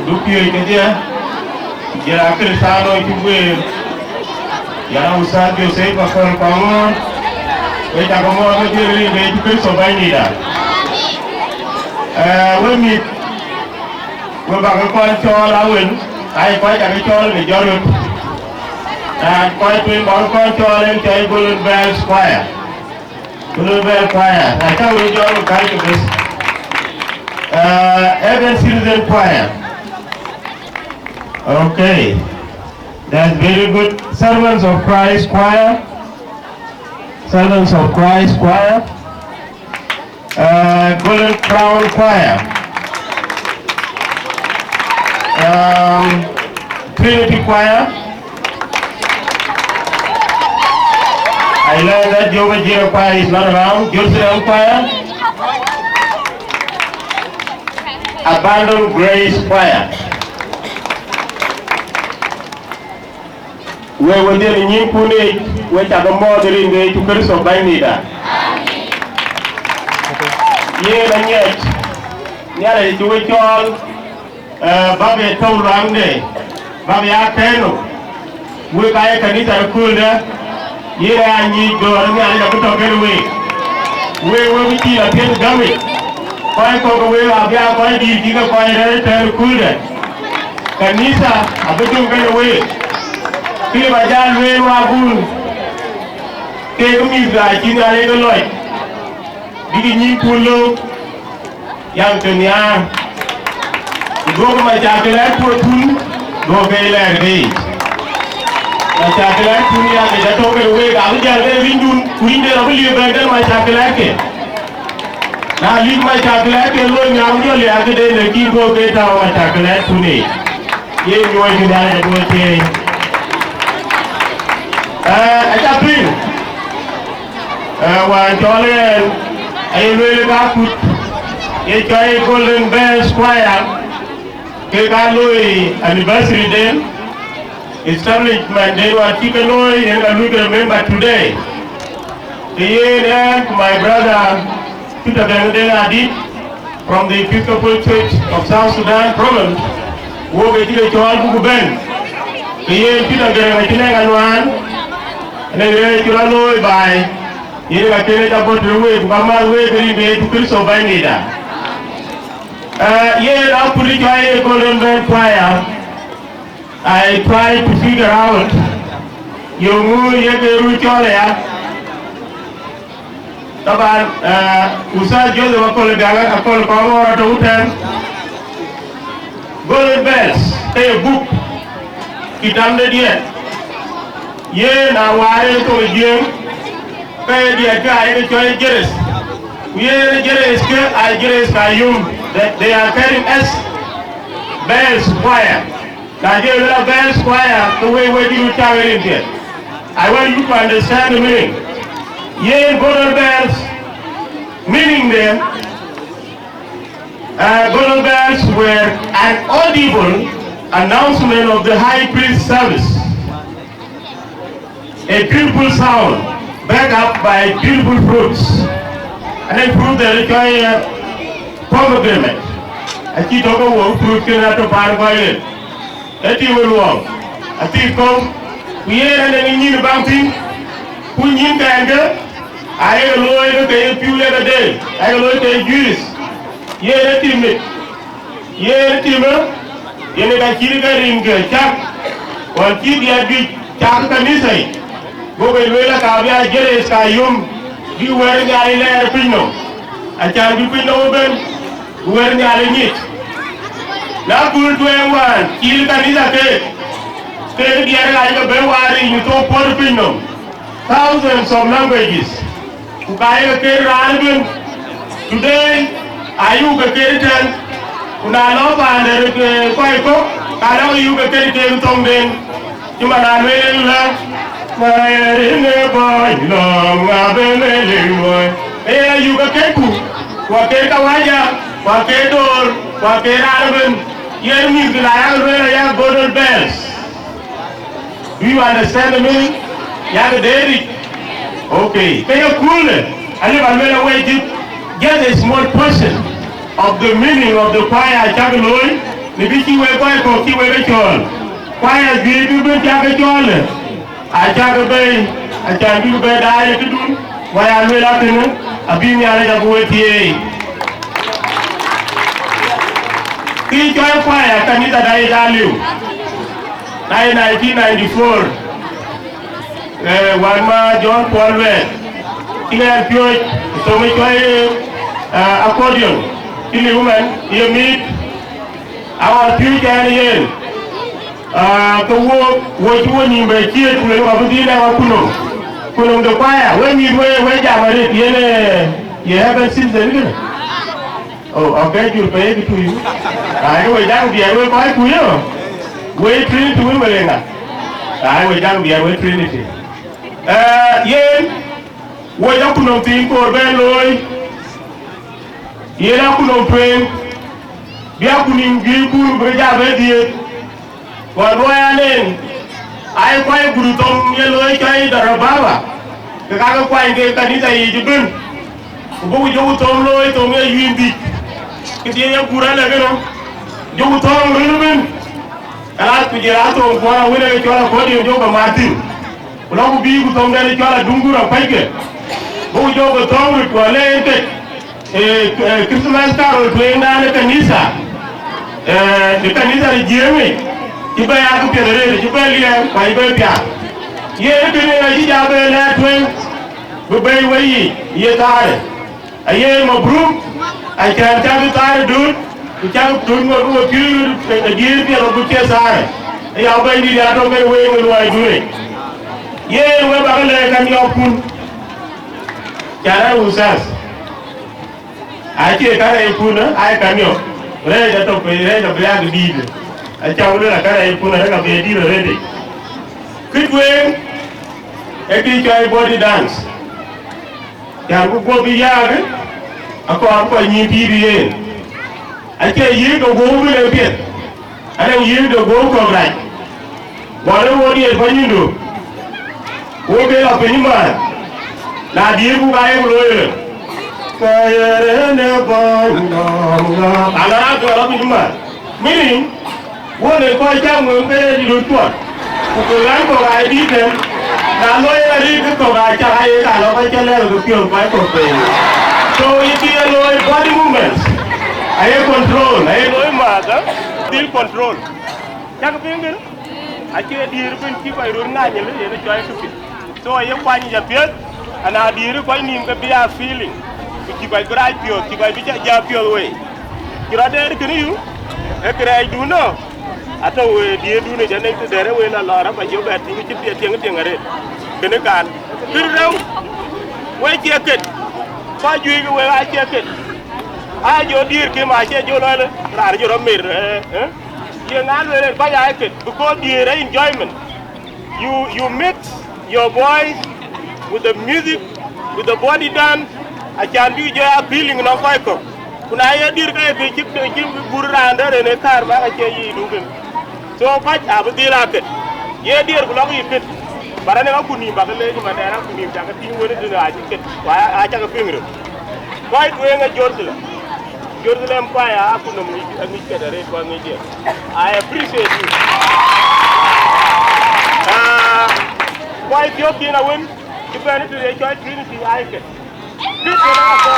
Dupi kedia. Jara Kristano Kibuir. Yana Usad Joseph Akon Pamon. We Takomo Kiri Be Kristo Bainida. We meet. We Bakon Chol Awin. I quite a Chol in Jordan. And quite in Bakon Chol and Table Bell Square. Bullet Bell Choir. I can't read your kind of this. Every citizen choir. Okay. That's very good. Servants of Christ choir. Servants of Christ choir. Golden Crown choir. Trinity choir. I learned that Jehovah Jireh choir is not around. Jerusalem choir. Abandoned Grace choir. We were there in Yimpune, which are the mothering way to Christ of Bainida. Yet and yet, nearly to which all Babi told Ramde, Babi Akeno, we buy a Kanita Kunda, Yera and Yi go and get away. We will be a pin dummy. Quite away, I'll be out by the Dinka choir and Kunda. Kanisa, a bit of get away. Khi mà ra nuôi hoa buồn, cái cũng như là chỉ là cái loại đi cái nhím buồn luôn, yang từ nhà, rồi mà cha cái lá buồn thun, rồi cái lá cái, mà cha cái lá thun ya cái đó cái quê cả bây giờ cái vinh đây là cái liều cái mà cha cái lá cái, na liều mà cha cái lá cái luôn nhau như là cái đây là kim cô cái tao mà cha cái lá thun này, ye nuôi cái đó là nuôi thế. Ajakguong. One Jolly, I really got put a Golden Bell Square. Kekaloi anniversary day. Establishment day was Kikaloi, and I will remember today. The year my brother Peter Deng from the Episcopal Church of South Sudan province. Wo be tike chol buku ben. The year Peter Deng and then you know by you got to about the way, Mama way to Christ of Bainida. Yeah, I'll put it a Golden Bell choir. I try to figure out you move your Rucholia. Taban Usa Joseph Colgaga, a call Power to Utan. Golden Bells, a book. It ended yet. Ye na ware to ye kay dia kay ke choy jeres ye jeres ke I jeres kayum that they are carrying us Bell Square. Now they will Bell Square the way you travel in here. I want you to understand the meaning. Ye golden bells meaning them golden bells were an audible announcement of the high priest service. A beautiful sound, backed up by beautiful fruits, and then fruit that require pomegranate. I keep talking about fruit can have to buy it. That you will walk. I think we ain't any new bounty. Who you can get? I ain't a lawyer to a few letter day. I ain't a lawyer to a Jewish. Yeah, that team. Yeah, Timmer. You know, I keep getting Jack. Or keep your big Jack Kanisa. Go away like I get a yum. You wearing the island pino. I can't be pino open. Wearing the island it. Now, good to everyone. Kill Kanisa cake. Stay together like a Bewari, you talk for pino. Thousands of languages. Who buy a care album. Today, I use a care. Una no pa de Kwaiko. I know you can take it on them. You might not really in the boy, long boy. Hey, you can take Wakeka Waya, Wakedor, Wakerabin, Yermi, I golden bells. Do you understand the meaning? Yaga Derek. Okay, can you cool it? I live a way to get a small portion of the meaning of the choir Ajakguong. ni bi ki we ko ki we ga chol kwaya gi bi bi ja ga chol a ja ga be a ja bi be da ya ki dun wa ya le la tin abi mi ala ja ko tie ki joy kwaya kanisa dai daliu dai 1994 wan ma John Paul we ina pio to me joy accordion ili woman you meet our future and yen ko wo ni be tie tu le ko bi na wa kuno do kwaya we mi we jamare tiene you haven't seen the video. Oh, okay, you'll pay it to you. I will down the way by you. We Trinity women. I will down the way Trinity. Yen, we don't know thing for Ben Loy. Yen, I could not train. We are putting Gilpur Breja Vedi. What Royal Lane? I quite good on Yellow Chai, the Rababa. The Kaka Quine gave Kanita Ejibun. Who you told Loy to me, you indeed. Kitiya pura lage no jo utong ruben ala kujira to kwa wele chola kodi jo ba martin ulo ku bi ku tong dale chola dungura paike bo jo ko tong ko le ente Christmas carol to ina ne kanisa de kanisa ri jeme iba ya ku pedere ji ba liya pa iba pya ye ke ne ji ja be le twen bu bay wayi ye tare aye mabrum I can't tell you that, dude. You can't do what you give me a good case. I have been the other way when I do it. Yeah, we're back and you're cool. Can I use us? I can't carry a puna, I can you. Ready to pay a black deed. I can't let a carry a puna and a baby ready. Quick way, a teacher body dance. Can we go beyond? Ako ni PBA. Ake yi do go le pet. Ana yi do go ko right. Wale woni e fanyindo. Wo be la penima. La di ku ga e lo ye. Ka ye ne ba na. Ala ko la penima. Meaning wole ko jam ngo be di do to. Ko ran ko ga di dem. Na lo ye ri ko ga cha ai ka lo ka cha le ko pio ba ko pe. So it is a body movement. I have control. I have mother. Still control. Jaga pinggir. Aje diri pun kita irun nanya le, ini joy tu. So I have pani japiat. Anak diri kau ni mungkin biar feeling. Kita berai pio, kita bicara japiat way. Kira ada kini you. Kira itu no. Atau dia dulu jangan itu daerah way la lara apa jauh berarti kita tiang ada. Kena kan. Kira way jaket. Ba juy ko wa jacket a jo dir ke ma che jo la ra jo mer ye ngal le ba jacket because dir enjoyment you mix your voice with the music with the body dance a can do jo appealing no ko kuna ye dir ka ke chip burra ndare ne kar ba che yi dugin so ba ab dira ke ye dir ko lo yi pit bara ne ko ni ba le ma dara ko ni jaga ti woni de a ci wa a jaga pingro way do nga jordle empire aku no mi ak mi kedare ko ngi je I appreciate you way yo ki na won ci ben to de joy trinity I ke bit na ko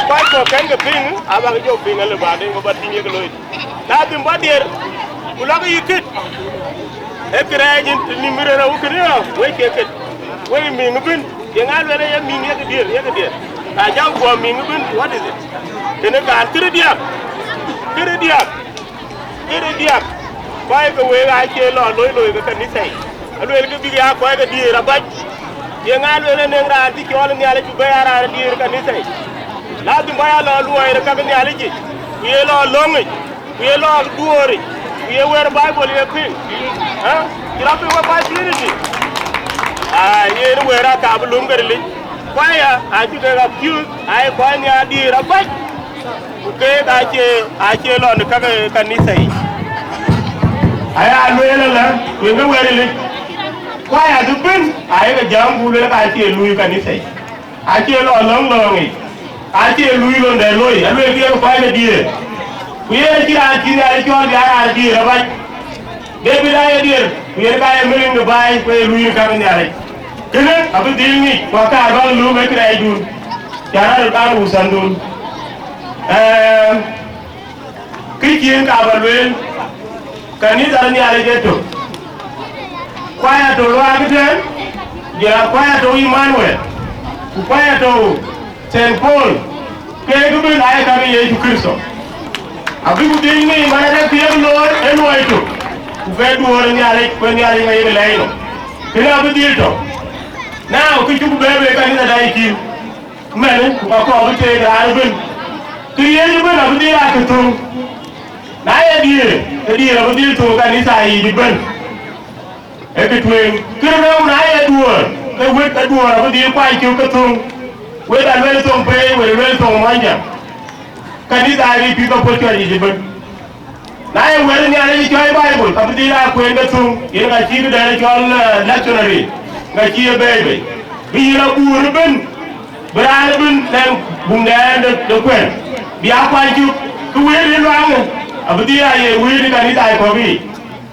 bay ko kan ga ping aba ga jo ping le ba de ngo ba tinye ko loy na bi mbader ku la ga yikit ekrajin nimire na ukriya way keket way mi ngubin ye ngal wele ye mi ngeke dir Ajakguong mi ngubin what is it kene kan krediak bay ko we ga che lo loy ga kanisa alwel ga biya ko ga dir abaj ye ngal wele ne ngra ti ko le nyale ju bayara dir kanisa la bi baya lo luoy ka ga nyale ji ye lo longi ye lo duori ye wer bible ye pin kira pe wa trinity ye wera ka bulum garli kwaya aju ga fuse ai kwanya di rabat ke ga che lo ne ka kanisa yi aya alwela la we ga werele kwaya du bin ai ga jambu le ka che lu kanisa yi a che lo long longi a che lu lo de loy alwe ki ko kwaya di kuye kira kiri ale chol yara di rabai de bidaya dir kuye ka ye melin de bay ko luyin ka nyare kene abu dilni ko ka ba lu me kira idun yara da ru sandun kikin ka ba luen kani dar ni ale jeto kwaya to lo agiten ya kwaya to Emmanuel kwaya to Saint Paul ke gubi na ka be Yesu Kristo abi ku din ni mana da ke lo eno aito ku fe duor ni ale ko ni ale ngai leino kila abi dilto now ku ku bebe kan na dai ki men ku ko abi te da albin kriye ni ben abi dira ka to na ye dire abi dilto kan ni sai di ben e ke tuen kira na ye duor ke wet ka duor abi dir kwa ki ka to we da le to pe we le to manja kanisa ari people put you in the na ye we ni ari joy bible abi dira ko en to ye ga chi da ne jol lectionary ga chi bebe bi ra bur ben bran ben len bunda de kwen bi akwa ju ku we ni lang abi dira ye we ni kanisa ko bi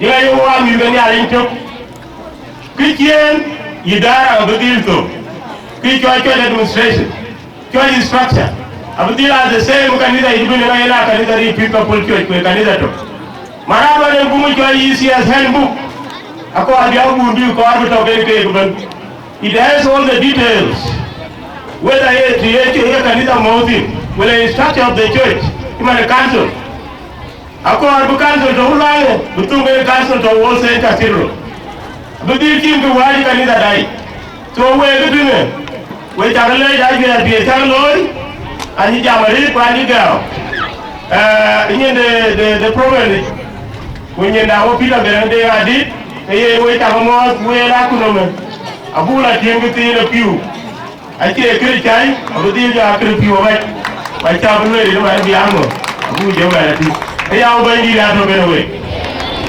ye ye wa mi ni ari to Christian idara abi dilto ki church administration church structure abudila the same kanisa ibune na ila kanisa ri people church kwa kanisa to maraba ne bumu church ECS handbook ako adia bundu ko arbu to ke guban it has all the details whether it kanisa mauti whether the structure of the church ima the council ako arbu council to ulale butunge council to all center zero abudil kim ko wali kanisa dai to we gudune we jagale ya bi tangloy ani jamari ko ani gao inye the problem when you now pila berende adi e we ta mo we la kuno me abula tiengu ti na piu ati e kri chai abudi ja kri piu ba ta bu le ma bi amo abu je ma ti e ya o ba ndi la to be we